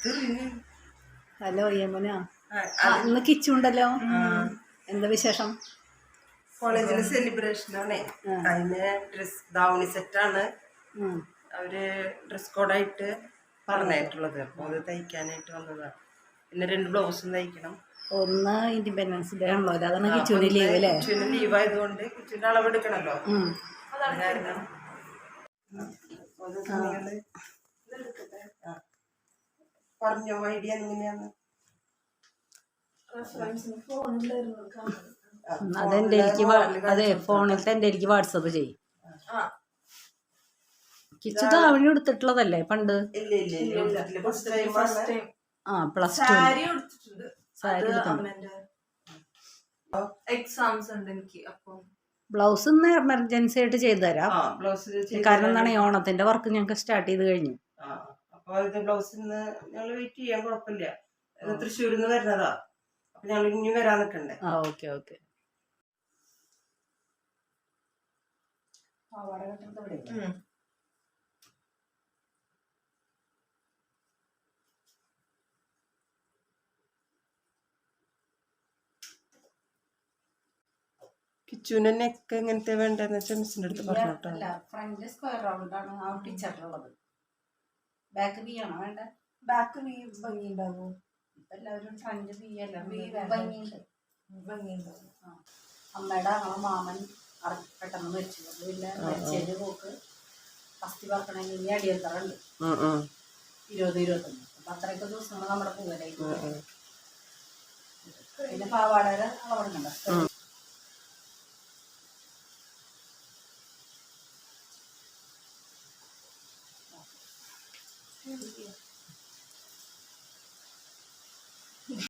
Hello Yamuna, ഇന്ന് കിച്ചുണ്ടല്ലോ. എന്താ വിശേഷം? കോളേജിലെ സെലിബ്രേഷൻ ആണ്. അതിന് ഡ്രസ് ദാവണി സെറ്റാണ് അവര് ഡ്രസ് കോഡായിട്ട് പറഞ്ഞിട്ടുള്ളത്. അപ്പോൾ അത് തയ്ക്കാനായിട്ട് വന്നതാണ്. പിന്നെ 2 ബ്ലൗസും തയ്ക്കണം. ഒന്ന് ഇൻഡിപെൻഡൻസ് ഡേ ആണല്ലോ, അതാണ് കിച്ചുവിന് ലീവ് അല്ലേ? കിച്ചുവിന് ലീവ് ആയതുകൊണ്ട് കിച്ചുവിന്റെ അളവ് എടുക്കണല്ലോ. അതാണ് കാരണം. പറഞ്ഞോ ഐഡിയ എങ്ങനെയാണ്? അതെന്റെ അതെ ഫോണിലത്തെ എൻ്റെ എനിക്ക് വാട്സപ്പ് ചെയ്യും. കിച്ചു ദാവണി എടുത്തിട്ടുള്ളതല്ലേ പണ്ട്? പ്ലസ് 2 സാരി എക്സാംസ് ഉണ്ട് എനിക്ക്. അപ്പം ബ്ലൗസ് ഇന്ന് എമർജൻസി ആയിട്ട് ചെയ്തു തരാം. കാരണം എന്താണ്, ഓണത്തിന്റെ വർക്ക് ഞങ്ങൾക്ക് സ്റ്റാർട്ട് ചെയ്ത് കഴിഞ്ഞു. അപ്പൊ ഇത് ബ്ലൗസിന്ന് ഞങ്ങൾ വെയിറ്റ് ചെയ്യാൻ കുഴപ്പമില്ല. തൃശ്ശൂരിൽ നിന്ന് വരുന്നതാ. അപ്പൊ ഞങ്ങൾ ഇനി വരാൻ നിൽക്കണ്ടേ? Okay okay. കിച്ചുവിന്റെ നെക്ക് എങ്ങനത്തെ വേണ്ടെന്ന് വെച്ചാൽ മിസ്സിന്റെ അടുത്ത് പറഞ്ഞോട്ടോ. ഫ്രണ്ട് സ്ക്വയർ റൗണ്ട് ആണ് ഒട്ടിച്ചിട്ടുള്ളത്. ബാക്ക് വി ആണോ വേണ്ട? ബാക്ക് വി ഭംഗി ഉണ്ടാവോ? എല്ലാവരും ഫ്രണ്ട് വി അല്ല, ഭംഗിയുണ്ട്. അമ്മയുടെ മാമൻ പെട്ടെന്ന് മരിച്ചു. പിന്നെ മരിച്ചതിന്റെ പോക്ക് ഫസ്റ്റ് പറക്കണമെങ്കിൽ ഇനി അടിയന്തറുണ്ട് 20-21. അപ്പൊ അത്രയൊക്കെ ദിവസങ്ങൾ നമ്മുടെ പൂവലായി. പിന്നെ പാവാടയുടെ അളവെടുക്കണ്ട.